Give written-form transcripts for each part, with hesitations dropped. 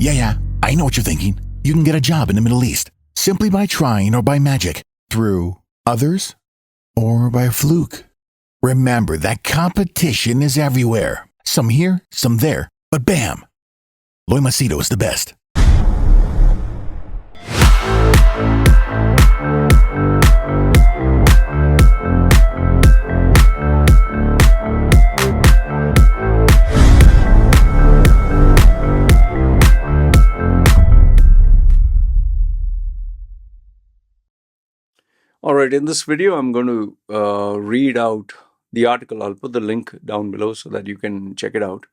Yeah, I know what you're thinking. You can get a job in the Middle East simply by trying or by magic, through others or by fluke. Remember that competition is everywhere. Some here, some there, but bam! Machedo is the best. All right, in this video, I'm going to read out the article. I'll put the link down below so that you can check it out.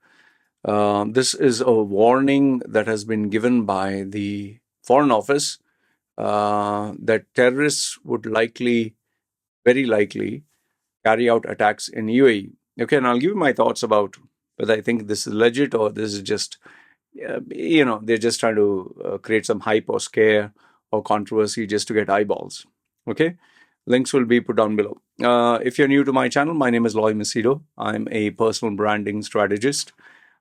This is a warning that has been given by the Foreign Office that terrorists would very likely, carry out attacks in UAE. Okay, and I'll give you my thoughts about whether I think this is legit or this is just, they're just trying to create some hype or scare or controversy just to get eyeballs. Okay, links will be put down below. If you're new to my channel, my name is Machedo. I'm a personal branding strategist.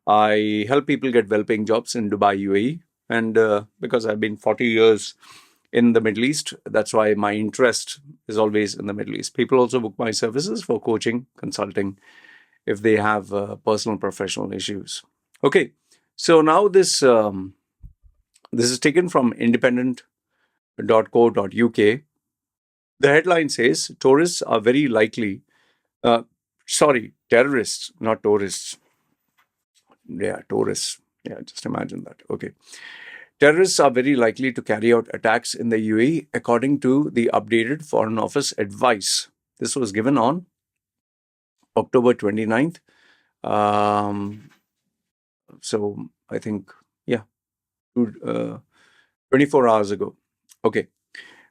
I help people get well-paying jobs in Dubai, UAE. And because I've been 40 years in the Middle East, that's why my interest is always in the Middle East. People also book my services for coaching, consulting, if they have personal professional issues. Okay, so now this is taken from independent.co.uk. The headline says, terrorists, not tourists. Yeah, tourists. Yeah, just imagine that. Okay. Terrorists are very likely to carry out attacks in the UAE, according to the updated Foreign Office advice. This was given on October 29th. So I think, 24 hours ago. Okay.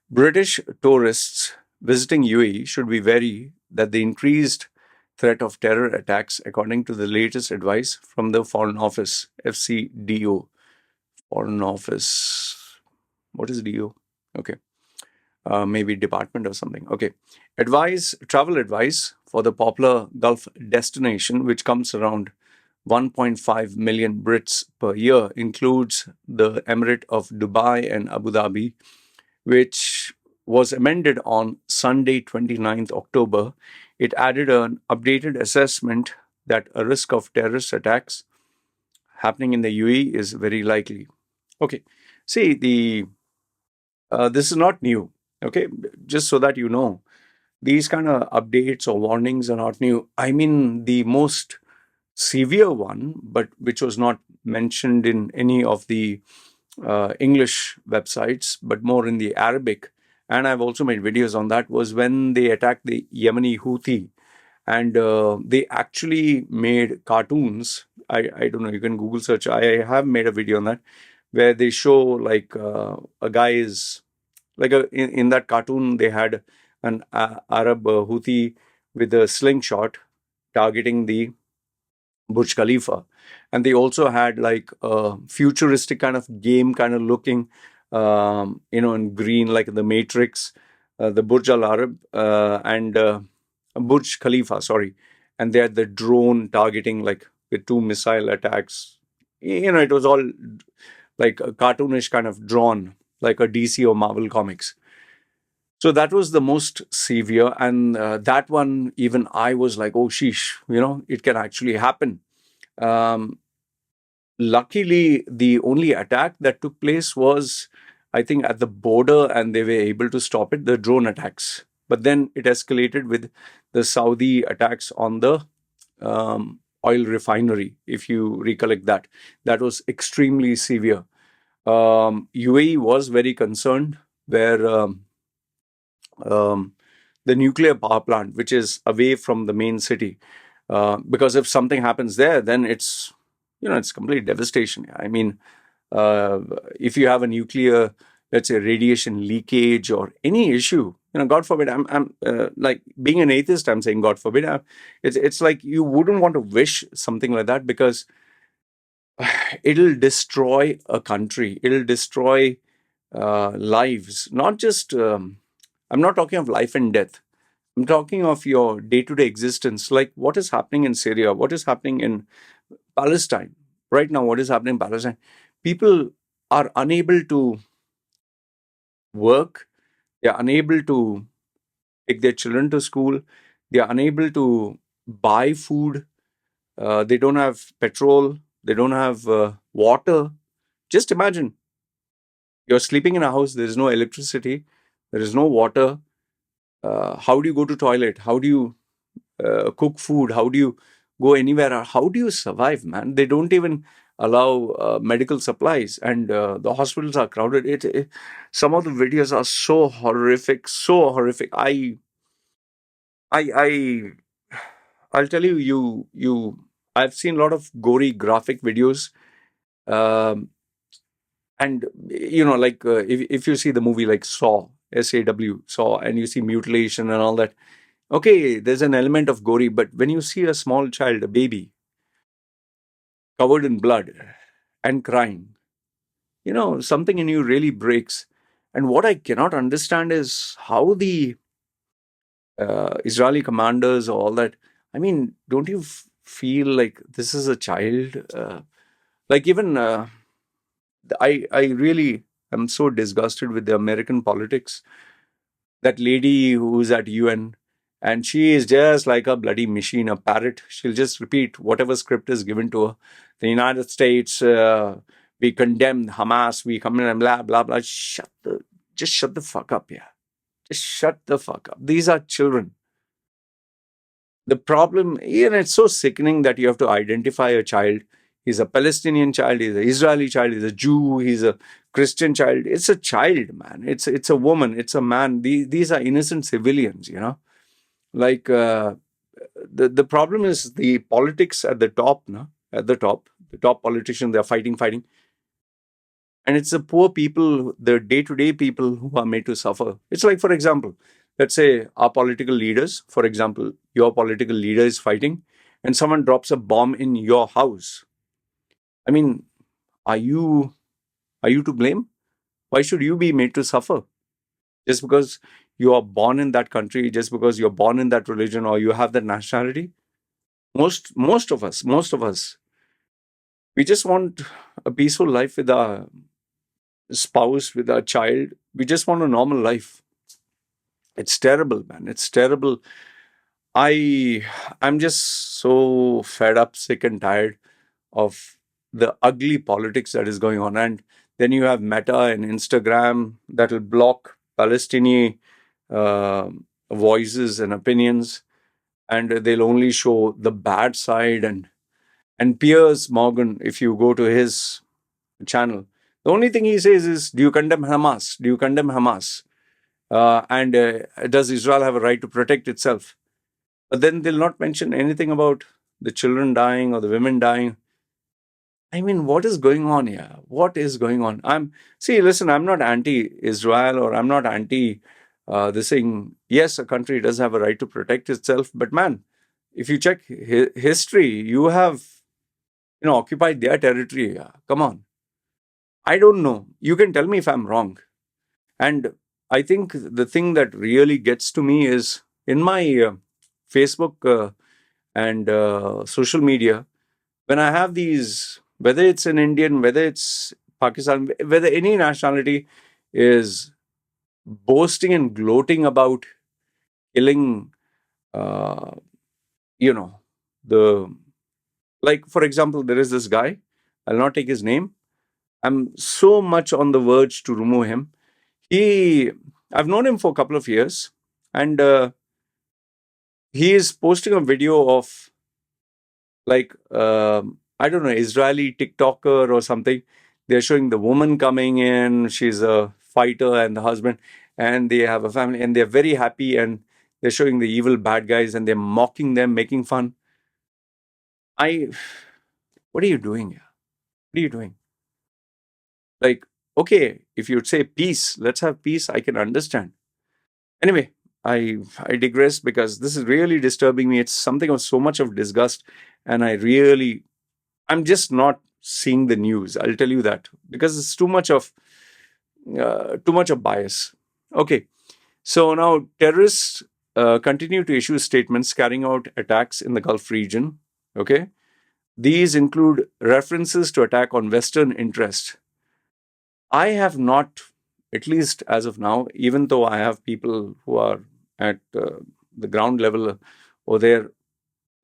British tourists visiting UAE should be wary that the increased threat of terror attacks, according to the latest advice from the Foreign Office, FCDO. Foreign Office. What is DO? Okay. Maybe department or something. Okay. Travel advice for the popular Gulf destination, which comes around 1.5 million Brits per year, includes the Emirate of Dubai and Abu Dhabi, which was amended on Sunday, 29th October. It added an updated assessment that a risk of terrorist attacks happening in the UAE is very likely. Okay, see, this is not new. Okay, just so that you know, these kind of updates or warnings are not new. I mean, the most severe one, but which was not mentioned in any of the English websites, but more in the Arabic, and I've also made videos on that, was when they attacked the Yemeni Houthi, and they actually made cartoons. I don't know, you can Google search. I have made a video on that, where they show like a guy is like in that cartoon they had an Arab Houthi with a slingshot targeting the Burj Khalifa, and they also had like a futuristic kind of game kind of looking, in green, like the Matrix, the Burj Al Arab and Burj Khalifa, sorry, and they had the drone targeting like with two missile attacks. It was all like a cartoonish kind of drawn, like a DC or Marvel comics. So that was the most severe, and that one, even I was like, oh sheesh, it can actually happen. Luckily, the only attack that took place was, I think, at the border, and they were able to stop it, the drone attacks. But then it escalated with the Saudi attacks on the oil refinery, if you recollect that. That was extremely severe. UAE was very concerned where the nuclear power plant, which is away from the main city, because if something happens there, then it's complete devastation. I mean, if you have a nuclear, let's say, radiation leakage or any issue, God forbid. I'm like, being an atheist, I'm saying God forbid. It's like you wouldn't want to wish something like that, because it'll destroy a country. It'll destroy lives. Not just. I'm not talking of life and death. I'm talking of your day-to-day existence, like what is happening in Syria, what is happening in Palestine. Right now, what is happening in Palestine? people are unable to work, they are unable to take their children to school, they are unable to buy food, they don't have petrol, they don't have water. Just imagine you're sleeping in a house, there is no electricity, there is no water. How do you go to toilet? How do you cook food? How do you go anywhere? How do you survive, man? They don't even allow medical supplies, and the hospitals are crowded. Some of the videos are so horrific, so horrific. I, I'll tell you, I've seen a lot of gory, graphic videos, um, and like if you see the movie like Saw, SAW, Saw, and you see mutilation and all that. Okay, there's an element of gory, but when you see a small child, a baby, covered in blood and crying, something in you really breaks. And what I cannot understand is how the Israeli commanders, all that. I mean, don't you feel like this is a child? Like even I really am so disgusted with the American politics. That lady who's at UN, and she is just like a bloody machine, a parrot. She'll just repeat whatever script is given to her. The United States, we condemn Hamas, we condemn blah blah blah. Just shut the fuck up, yeah. Just shut the fuck up. These are children. The problem, it's so sickening that you have to identify a child. He's a Palestinian child, he's an Israeli child, he's a Jew, he's a Christian child. It's a child, man. It's a woman, it's a man. These are innocent civilians, Like the problem is the politics at the top, no? At the top politicians, they're fighting. And it's the poor people, the day-to-day people who are made to suffer. It's like, for example, let's say our political leaders, for example, your political leader is fighting and someone drops a bomb in your house. I mean, are you to blame? Why should you be made to suffer? Just because you are born in that country, just because you're born in that religion or you have that nationality? Most of us, we just want a peaceful life with our spouse, with our child. We just want a normal life. It's terrible, man. It's terrible. I'm just so fed up, sick and tired of the ugly politics that is going on. And then you have Meta and Instagram that will block Palestinian uh, voices and opinions, and they'll only show the bad side. And Piers Morgan, if you go to his channel, the only thing he says is, "Do you condemn Hamas? Do you condemn Hamas? And does Israel have a right to protect itself?" But then they'll not mention anything about the children dying or the women dying. I mean, what is going on here? What is going on? Listen, I'm not anti-Israel or I'm not anti this thing. Yes, a country does have a right to protect itself, but man, if you check history, you have occupied their territory. Yeah. Come on, I don't know. You can tell me if I'm wrong. And I think the thing that really gets to me is in my Facebook and social media, when I have these, whether it's an Indian, whether it's Pakistan, whether any nationality is boasting and gloating about killing, uh, you know, the, like, for example, there is this guy, I'll not take his name. I'm so much on the verge to remove him. I've known him for a couple of years, and he is posting a video of, like, I don't know, Israeli TikToker or something. They're showing the woman coming in. She's a fighter and the husband, and they have a family, and they're very happy. And they're showing the evil bad guys, and they're mocking them, making fun. What are you doing here? What are you doing? Like, okay, if you'd say peace, let's have peace. I can understand. Anyway, I digress because this is really disturbing me. It's something of so much of disgust, and I'm just not seeing the news. I'll tell you that because it's too much of bias. Okay, so now terrorists continue to issue statements carrying out attacks in the Gulf region. Okay, These include references to attack on Western interest. I have not, at least as of now, even though I have people who are at the ground level or there,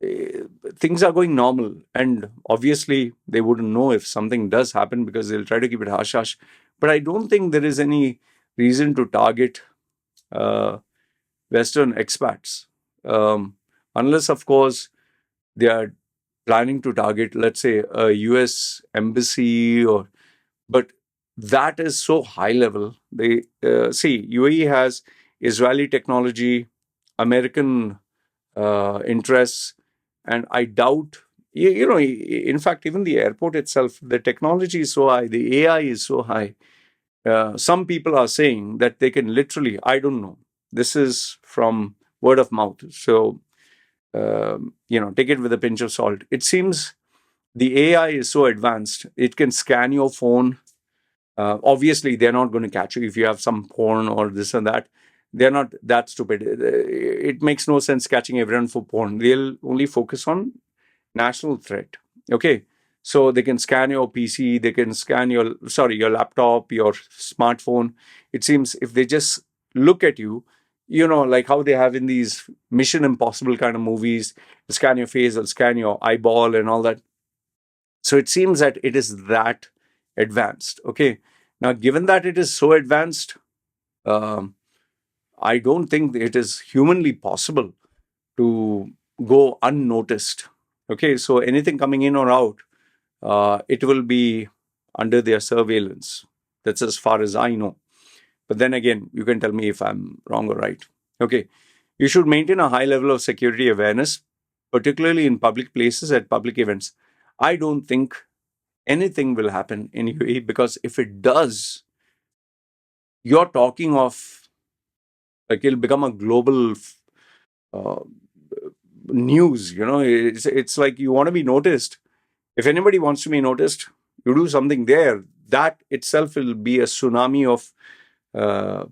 eh, things are going normal. And obviously, they wouldn't know if something does happen because they'll try to keep it hush hush. But I don't think there is any reason to target uh, Western expats. Unless, of course, they are planning to target, let's say, a US embassy or, but that is so high level. They see UAE has Israeli technology, American interests, and I doubt. In fact, even the airport itself, the technology is so high, the AI is so high. Some people are saying that they can literally, I don't know. This is from word of mouth. So, take it with a pinch of salt. It seems the AI is so advanced, it can scan your phone. Obviously, they're not going to catch you if you have some porn or this and that. They're not that stupid. It makes no sense catching everyone for porn. They'll only focus on national threat. Okay. So they can scan your PC, they can scan your laptop, your smartphone. It seems if they just look at you, like how they have in these Mission Impossible kind of movies, scan your face, they'll scan your eyeball and all that. So it seems that it is that advanced. Okay. Now, given that it is so advanced, um, I don't think it is humanly possible to go unnoticed. Okay. So anything coming in or out, it will be under their surveillance. That's as far as I know. But then again, you can tell me if I'm wrong or right. Okay. You should maintain a high level of security awareness, particularly in public places at public events. I don't think anything will happen in UAE because if it does, you're talking of like it'll become a global uh, news. It's like you want to be noticed. If anybody wants to be noticed, you do something there. That itself will be a tsunami of uh,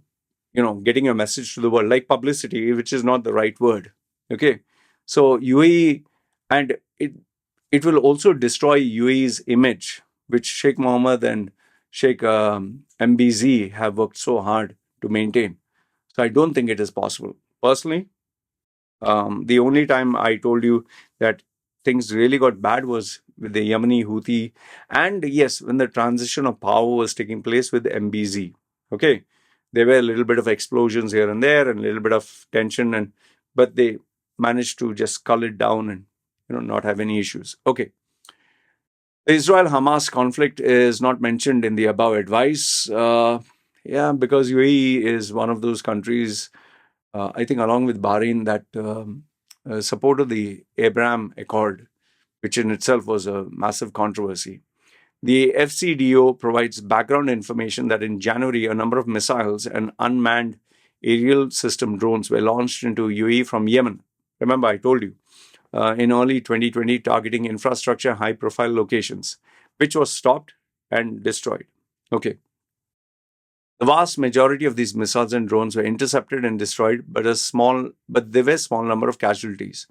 getting a message to the world, like publicity, which is not the right word. Okay, so UAE, and it will also destroy UAE's image, which Sheikh Mohammed and Sheikh MBZ have worked so hard to maintain. So I don't think it is possible. Personally, the only time I told you that things really got bad was with the Yemeni Houthi, and yes, when the transition of power was taking place with MBZ. Okay, there were a little bit of explosions here and there, and a little bit of tension, but they managed to just cull it down and not have any issues. Okay, the Israel-Hamas conflict is not mentioned in the above advice. Yeah, because UAE is one of those countries, I think, along with Bahrain, that supported the Abraham Accord, which in itself was a massive controversy. The FCDO provides background information that in January, a number of missiles and unmanned aerial system drones were launched into UAE from Yemen. Remember, I told you, in early 2020, targeting infrastructure high profile locations, which was stopped and destroyed. Okay. The vast majority of these missiles and drones were intercepted and destroyed, but there were a small number of casualties.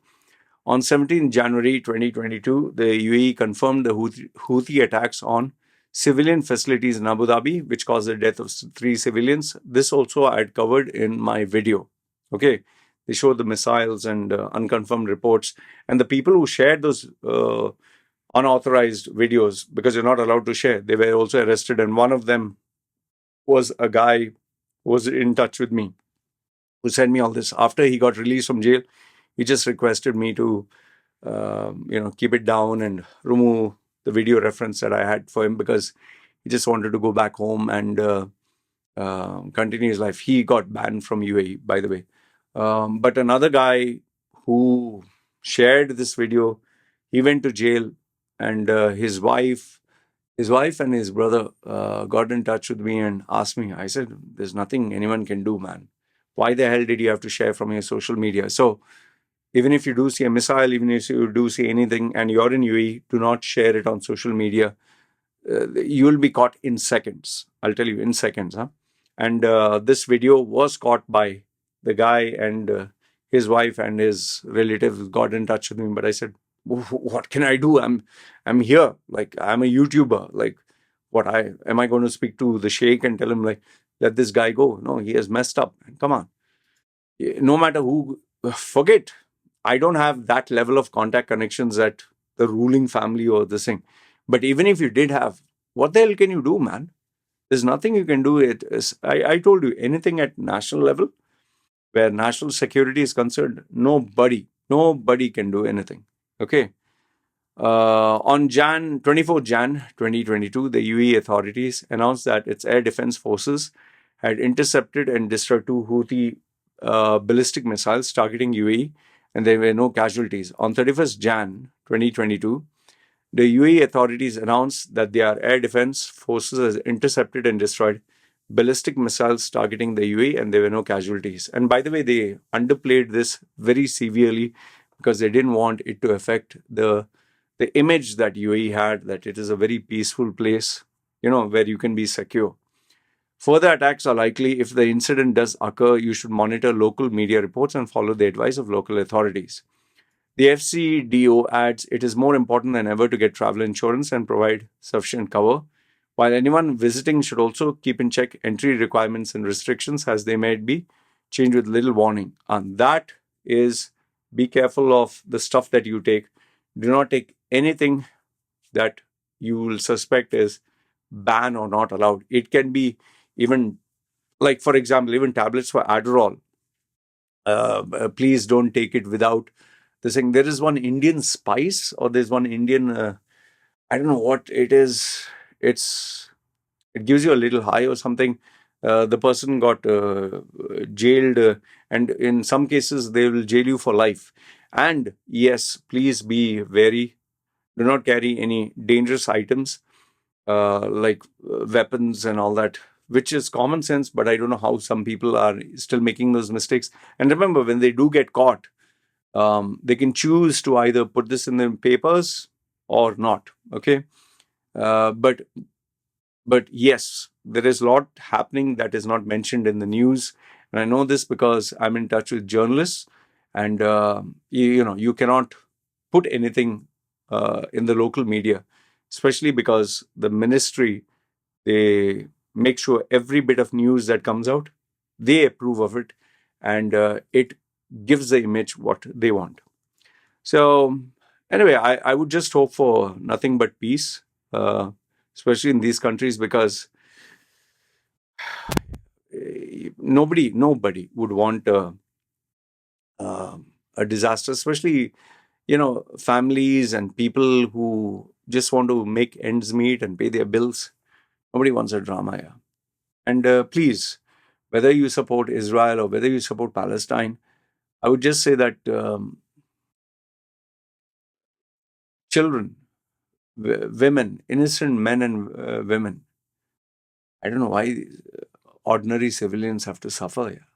On 17 January 2022, the UAE confirmed the Houthi attacks on civilian facilities in Abu Dhabi, which caused the death of 3 civilians. This also I had covered in my video. Okay, they showed the missiles and unconfirmed reports, and the people who shared those unauthorized videos, because you're not allowed to share, they were also arrested, and one of them was a guy who was in touch with me, who sent me all this. After he got released from jail, he just requested me to, keep it down and remove the video reference that I had for him because he just wanted to go back home and continue his life. He got banned from UAE, by the way. But another guy who shared this video, he went to jail, and his wife and his brother got in touch with me and asked me. I said, "There's nothing anyone can do, man. Why the hell did you have to share from your social media?" So even if you do see a missile, even if you do see anything, and you're in UAE, do not share it on social media. You'll be caught in seconds. I'll tell you, in seconds. Huh? And this video was caught by the guy, and his wife and his relatives got in touch with me. But I said, what can I do? I'm here. Like, I'm a YouTuber. Like, what I am I going to speak to the sheikh and tell him, like, let this guy go? No, he has messed up. Come on. No matter who, forget. I don't have that level of contact connections at the ruling family or this thing. But even if you did have, what the hell can you do, man? There's nothing you can do. I told you, anything at national level where national security is concerned, nobody can do anything. Okay. On 24th Jan 2022, the UAE authorities announced that its air defense forces had intercepted and destroyed two Houthi ballistic missiles targeting UAE, and there were no casualties. On 31st Jan 2022, the UAE authorities announced that their air defense forces has intercepted and destroyed ballistic missiles targeting the UAE, and there were no casualties. And by the way, they underplayed this very severely because they didn't want it to affect the image that UAE had, that it is a very peaceful place, where you can be secure. Further attacks are likely. If the incident does occur, you should monitor local media reports and follow the advice of local authorities. The FCDO adds it is more important than ever to get travel insurance and provide sufficient cover, while anyone visiting should also keep in check entry requirements and restrictions as they may be changed with little warning. And that is, be careful of the stuff that you take. Do not take anything that you will suspect is banned or not allowed. It can be even, like, for example, even tablets for Adderall. Please don't take it without the saying. There is one Indian spice, or there's one Indian, I don't know what it is. It gives you a little high or something. The person got jailed, and in some cases they will jail you for life. And yes, please be wary. Do not carry any dangerous items, like weapons and all that, which is common sense, but I don't know how some people are still making those mistakes. And remember, when they do get caught, they can choose to either put this in the papers or not. Okay. But yes, there is a lot happening that is not mentioned in the news. And I know this because I'm in touch with journalists, and you cannot put anything in the local media, especially because the ministry, they make sure every bit of news that comes out, they approve of it, and it gives the image what they want. So anyway, I would just hope for nothing but peace, especially in these countries, because nobody would want a disaster, especially families and people who just want to make ends meet and pay their bills. Nobody wants a drama here. And please, whether you support Israel or whether you support Palestine, I would just say that children, women, innocent men and women, I don't know why ordinary civilians have to suffer here.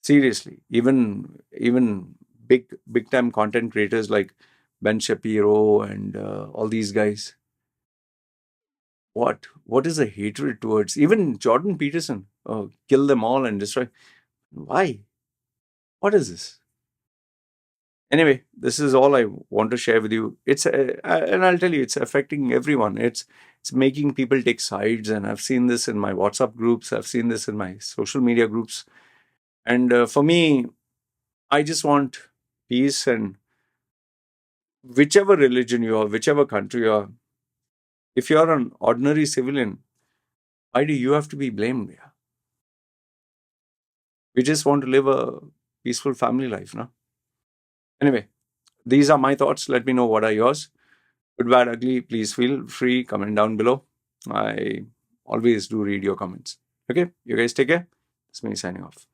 Seriously, even big time content creators like Ben Shapiro and all these guys. What is the hatred towards even Jordan Peterson? Oh, kill them all and destroy. Why? What is this? Anyway, this is all I want to share with you. And I'll tell you, it's affecting everyone. It's making people take sides, and I've seen this in my WhatsApp groups. I've seen this in my social media groups. And for me, I just want peace, and whichever religion you are, whichever country you are, if you're an ordinary civilian, why do you have to be blamed? Yeah. We just want to live a peaceful family life, no? Anyway, these are my thoughts. Let me know what are yours. Good, bad, ugly. Please feel free. Comment down below. I always do read your comments. Okay, you guys take care. It's me signing off.